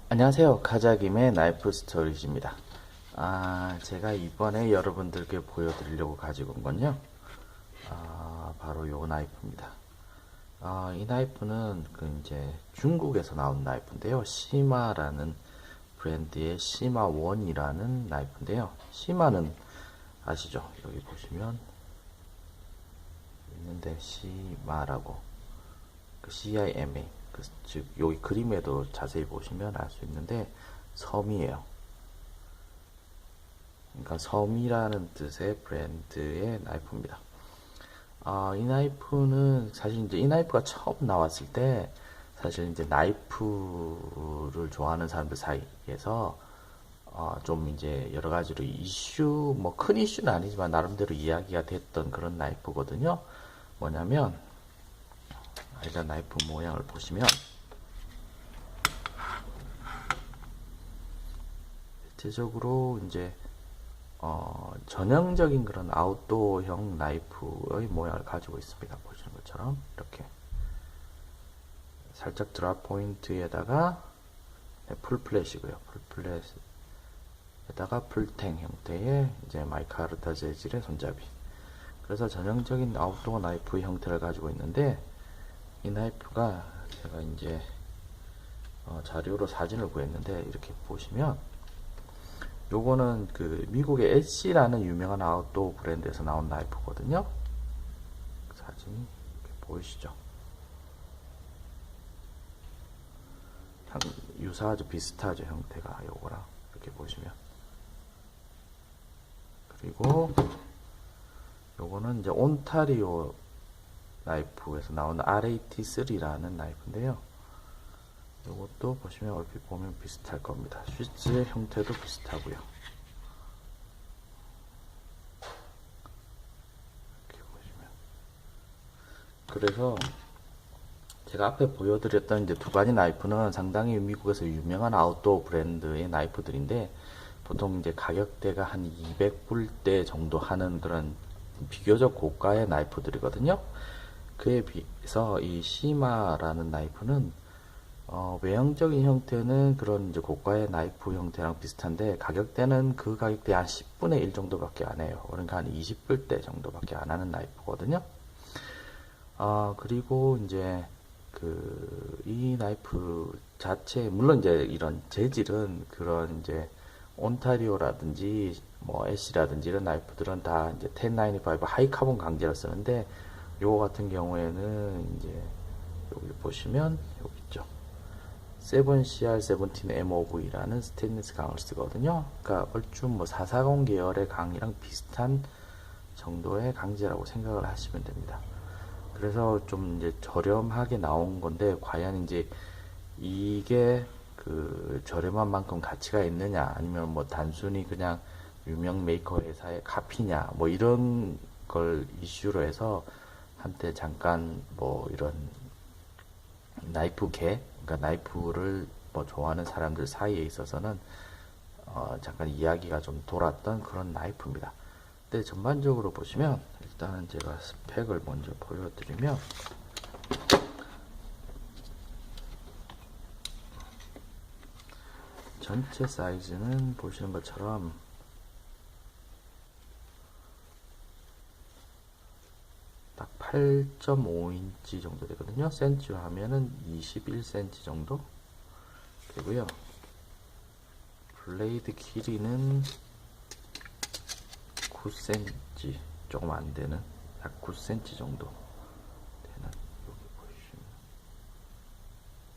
안녕하세요. 카자김의 나이프 스토리지입니다. 제가 이번에 여러분들께 보여드리려고 가지고 온 건요. 바로 요 나이프입니다. 이 나이프는 이제 중국에서 나온 나이프인데요. 시마라는 브랜드의 시마1이라는 나이프인데요. 시마는 아시죠? 여기 보시면 있는데 시마라고 CIMA 즉 여기 그림에도 자세히 보시면 알 수 있는데 섬이에요. 그러니까 섬이라는 뜻의 브랜드의 나이프입니다. 이 나이프는 사실 이제 이 나이프가 처음 나왔을 때 사실 이제 나이프를 좋아하는 사람들 사이에서 좀 이제 여러 가지로 이슈, 뭐 큰 이슈는 아니지만 나름대로 이야기가 됐던 그런 나이프거든요. 뭐냐면 일단 나이프 모양을 보시면 대체적으로 이제 전형적인 그런 아웃도어형 나이프의 모양을 가지고 있습니다. 보시는 것처럼 이렇게 살짝 드랍 포인트에다가 풀 플랫이고요. 풀 플랫에다가 풀탱 형태의 이제 마이카르타 재질의 손잡이. 그래서 전형적인 아웃도어 나이프 형태를 가지고 있는데 이 나이프가 제가 이제 자료로 사진을 구했는데 이렇게 보시면 요거는 그 미국의 엣시라는 유명한 아웃도어 브랜드에서 나온 나이프거든요. 사진이 이렇게 보이시죠? 유사하죠, 비슷하죠, 형태가 요거랑 이렇게 보시면. 그리고 요거는 이제 온타리오 나이프에서 나온 RAT3라는 나이프인데요. 이것도 보시면 얼핏 보면 비슷할 겁니다. 슈즈의 형태도 비슷하고요. 이렇게 보시면. 그래서 제가 앞에 보여드렸던 이제 두 가지 나이프는 상당히 미국에서 유명한 아웃도어 브랜드의 나이프들인데 보통 이제 가격대가 한 200불대 정도 하는 그런 비교적 고가의 나이프들이거든요. 그에 비해서 이 시마라는 나이프는 외형적인 형태는 그런 이제 고가의 나이프 형태랑 비슷한데 가격대는 그 가격대 한 10분의 1 정도밖에 안 해요. 그러니까 한 20불대 정도밖에 안 하는 나이프거든요. 그리고 이제 이 나이프 자체 물론 이제 이런 재질은 그런 이제 온타리오라든지 뭐 애쉬라든지 이런 나이프들은 다 이제 1095 하이 카본 강제로 쓰는데 요거 같은 경우에는 이제 여기 보시면 여기 있죠. 7CR17MOV라는 스테인리스 강을 쓰거든요. 그러니까 얼추 뭐 440 계열의 강이랑 비슷한 정도의 강제라고 생각을 하시면 됩니다. 그래서 좀 이제 저렴하게 나온 건데 과연 이제 이게 그 저렴한 만큼 가치가 있느냐 아니면 뭐 단순히 그냥 유명 메이커 회사의 카피냐 뭐 이런 걸 이슈로 해서 한때 잠깐 뭐 이런 나이프계 그러니까 나이프를 뭐 좋아하는 사람들 사이에 있어서는 잠깐 이야기가 좀 돌았던 그런 나이프입니다. 근데 전반적으로 보시면 일단은 제가 스펙을 먼저 보여드리면 전체 사이즈는 보시는 것처럼 딱 8.5인치 정도 되거든요. 센치로 하면은 21cm 정도 되고요. 블레이드 길이는 9cm 조금 안 되는 약 9cm 정도 되는 여기 보시면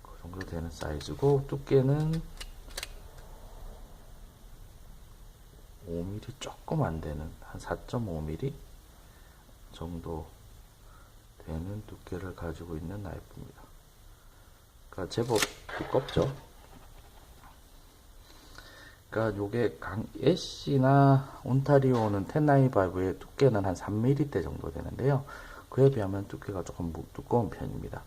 그 정도 되는 사이즈고 두께는 5mm 조금 안 되는 한 4.5mm 정도 되는 두께를 가지고 있는 나이프입니다. 그러니까 제법 두껍죠. 그러니까 요게 애쉬나 온타리오는 1095의 두께는 한 3mm 정도 되는데요. 그에 비하면 두께가 조금 두꺼운 편입니다.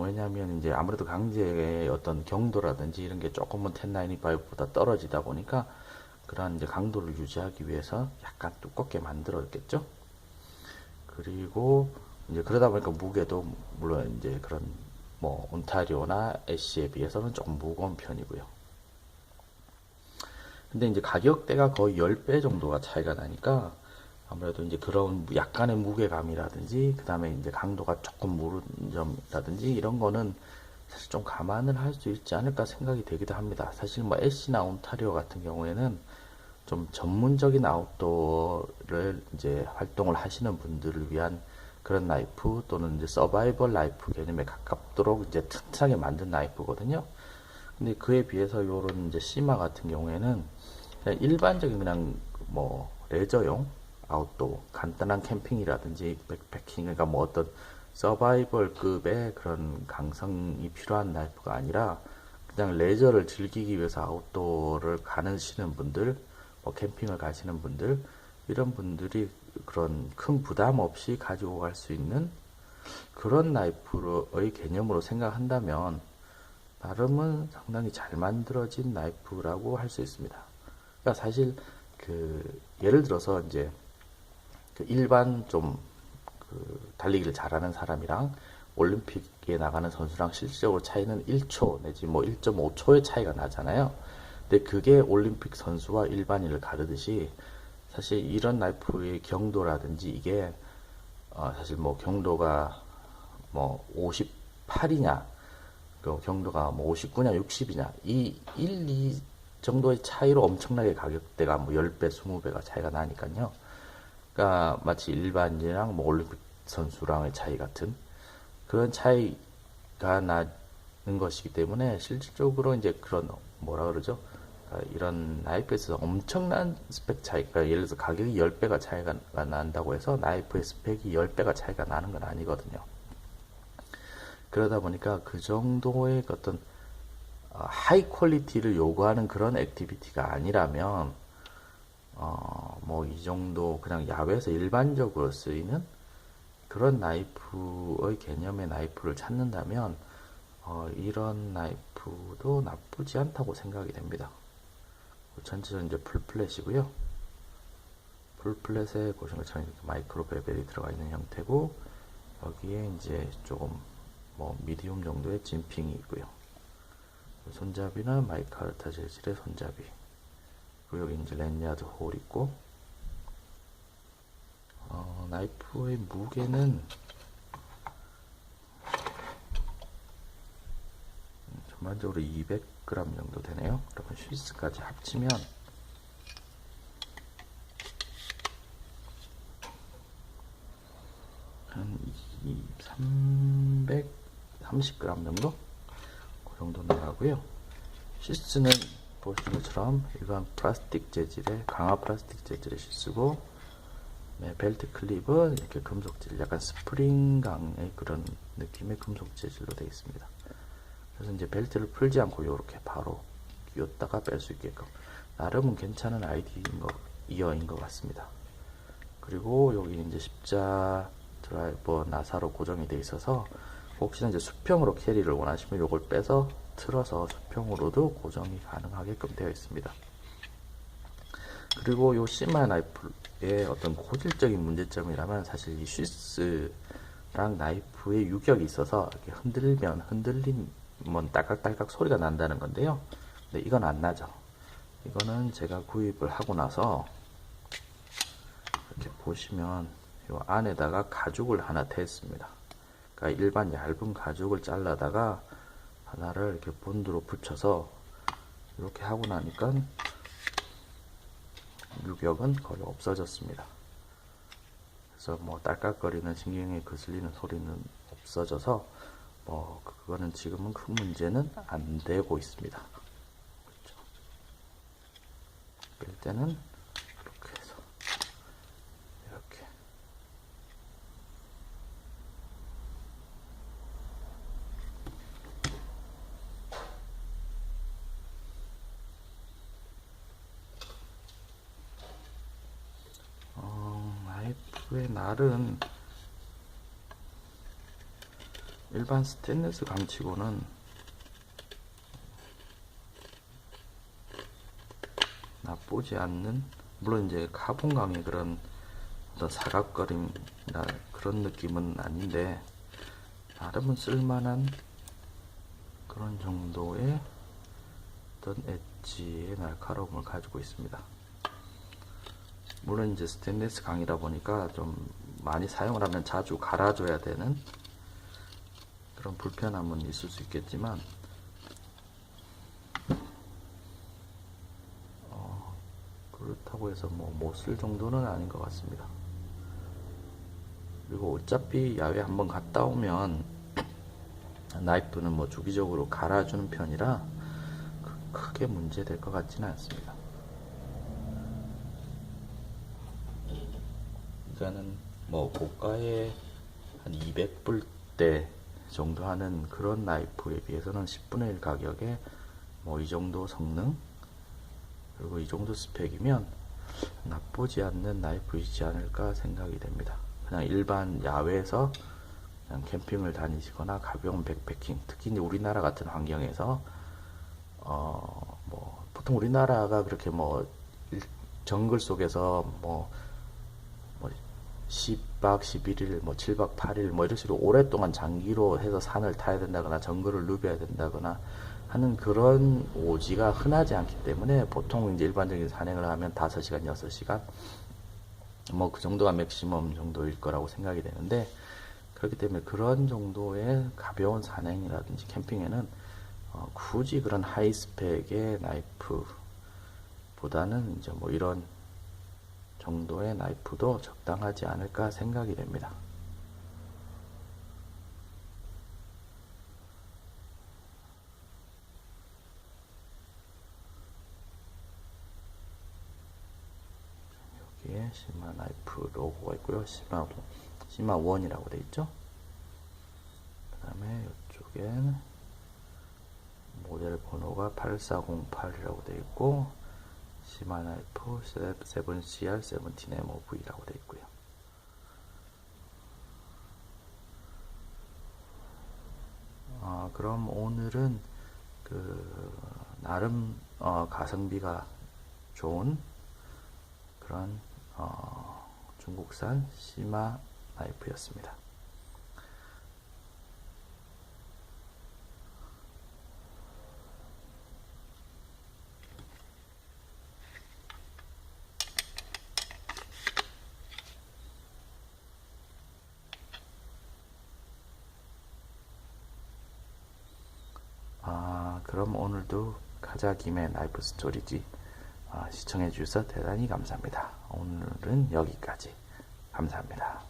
왜냐하면 이제 아무래도 강제의 어떤 경도라든지 이런 게 조금은 1095보다 떨어지다 보니까 그런 이제 강도를 유지하기 위해서 약간 두껍게 만들었겠죠. 그리고 이제 그러다 보니까 무게도 물론 이제 그런 뭐 온타리오나 애쉬에 비해서는 조금 무거운 편이고요. 근데 이제 가격대가 거의 10배 정도가 차이가 나니까 아무래도 이제 그런 약간의 무게감이라든지 그 다음에 이제 강도가 조금 무른 점이라든지 이런 거는 사실 좀 감안을 할 수 있지 않을까 생각이 되기도 합니다. 사실 뭐 애쉬나 온타리오 같은 경우에는 좀 전문적인 아웃도어를 이제 활동을 하시는 분들을 위한 그런 나이프 또는 이제 서바이벌 나이프 개념에 가깝도록 이제 튼튼하게 만든 나이프거든요. 근데 그에 비해서 요런 이제 시마 같은 경우에는 그냥 일반적인 그냥 뭐 레저용 아웃도어 간단한 캠핑이라든지 백패킹 그러니까 뭐 어떤 서바이벌급의 그런 강성이 필요한 나이프가 아니라 그냥 레저를 즐기기 위해서 아웃도어를 가시는 분들 뭐 캠핑을 가시는 분들 이런 분들이 그런 큰 부담 없이 가지고 갈 수 있는 그런 나이프의 개념으로 생각한다면 나름은 상당히 잘 만들어진 나이프라고 할 수 있습니다. 그러니까 사실 그 예를 들어서 이제 그 일반 좀 그 달리기를 잘하는 사람이랑 올림픽에 나가는 선수랑 실질적으로 차이는 1초 내지 뭐 1.5초의 차이가 나잖아요. 근데 그게 올림픽 선수와 일반인을 가르듯이 사실 이런 나이프의 경도라든지 이게 사실 뭐 경도가 뭐 58이냐 그 경도가 뭐 59냐 60이냐 이 1, 2 정도의 차이로 엄청나게 가격대가 뭐 10배, 20배가 차이가 나니까요. 그러니까 마치 일반인이랑 뭐 올림픽 선수랑의 차이 같은 그런 차이가 나는 것이기 때문에 실질적으로 이제 그런 뭐라 그러죠? 그러니까 이런 나이프에서 엄청난 스펙 차이, 그러니까 예를 들어서 가격이 10배가 차이가 난다고 해서 나이프의 스펙이 10배가 차이가 나는 건 아니거든요. 그러다 보니까 그 정도의 어떤 하이 퀄리티를 요구하는 그런 액티비티가 아니라면 뭐 이 정도 그냥 야외에서 일반적으로 쓰이는 그런 나이프의 개념의 나이프를 찾는다면 이런 나이프도 나쁘지 않다고 생각이 됩니다. 전체적으로 이제 풀플랫이고요. 풀플랫에 보시는 것처럼 이렇게 마이크로 베벨이 들어가 있는 형태고 여기에 이제 조금 뭐 미디움 정도의 진핑이 있고요. 손잡이는 마이카르타 재질의 손잡이. 그리고 여기 이제 랜야드 홀 있고 나이프의 무게는 전반적으로 200g 정도 되네요. 그러면 슈이스까지 합치면 한 330g 정도? 그 정도 나가고요. 슈이스는 보시는 것처럼 일반 플라스틱 재질의 강화 플라스틱 재질의 슈이스고 네, 벨트 클립은 이렇게 금속 재질, 약간 스프링강의 그런 느낌의 금속 재질로 되어 있습니다. 그래서 이제 벨트를 풀지 않고 이렇게 바로 끼웠다가 뺄 수 있게끔 나름은 괜찮은 아이디어인 것 같습니다. 그리고 여기 이제 십자 드라이버 나사로 고정이 되어 있어서 혹시나 이제 수평으로 캐리를 원하시면 이걸 빼서 틀어서 수평으로도 고정이 가능하게끔 되어 있습니다. 그리고 이 시마 나이프의 어떤 고질적인 문제점이라면 사실 이 슈이스랑 나이프의 유격이 있어서 이렇게 흔들리면 딸깍딸깍 소리가 난다는 건데요. 근데 이건 안 나죠. 이거는 제가 구입을 하고 나서 이렇게 보시면 이 안에다가 가죽을 하나 댔습니다. 그러니까 일반 얇은 가죽을 잘라다가 하나를 이렇게 본드로 붙여서 이렇게 하고 나니까 유격은 거의 없어졌습니다. 그래서 뭐 딸깍거리는 신경에 거슬리는 소리는 없어져서 뭐 그거는 지금은 큰 문제는 안 되고 있습니다. 그렇죠. 뺄 때는 이렇게 해서 이렇게 나이프의 날은 일반 스테인리스 강치고는 나쁘지 않는, 물론 이제 카본 강의 그런 어떤 사각거림이나 그런 느낌은 아닌데 나름은 쓸만한 그런 정도의 어떤 엣지의 날카로움을 가지고 있습니다. 물론 이제 스테인리스 강이다 보니까 좀 많이 사용을 하면 자주 갈아줘야 되는 그런 불편함은 있을 수 있겠지만 그렇다고 해서 뭐 못 쓸 정도는 아닌 것 같습니다. 그리고 어차피 야외 한번 갔다 오면 나이프는 뭐 주기적으로 갈아주는 편이라 크게 문제 될 것 같지는 않습니다. 이거는 뭐 고가의 한 200불대 정도 하는 그런 나이프에 비해서는 10분의 1 가격에 뭐 이 정도 성능 그리고 이 정도 스펙이면 나쁘지 않는 나이프이지 않을까 생각이 됩니다. 그냥 일반 야외에서 그냥 캠핑을 다니시거나 가벼운 백패킹, 특히 이제 우리나라 같은 환경에서 뭐 보통 우리나라가 그렇게 뭐 정글 속에서 뭐 10박 11일, 뭐 7박 8일, 뭐 이런 식으로 오랫동안 장기로 해서 산을 타야 된다거나 정글을 누벼야 된다거나 하는 그런 오지가 흔하지 않기 때문에 보통 이제 일반적인 산행을 하면 5시간, 6시간 뭐 그 정도가 맥시멈 정도일 거라고 생각이 되는데 그렇기 때문에 그런 정도의 가벼운 산행이라든지 캠핑에는 굳이 그런 하이 스펙의 나이프보다는 이제 뭐 이런 정도의 나이프도 적당하지 않을까 생각이 됩니다. 여기에 시마 나이프 로고가 있고요. 시마 원이라고 되어 있죠. 그 다음에 이쪽엔 모델 번호가 8408이라고 되어 있고 시마 나이프 7CR 17MOV라고 되어 있고요. 그럼 오늘은 나름 가성비가 좋은 그런 중국산 시마 나이프였습니다. 그럼 오늘도 가자김의 나이프 스토리지 시청해 주셔서 대단히 감사합니다. 오늘은 여기까지. 감사합니다.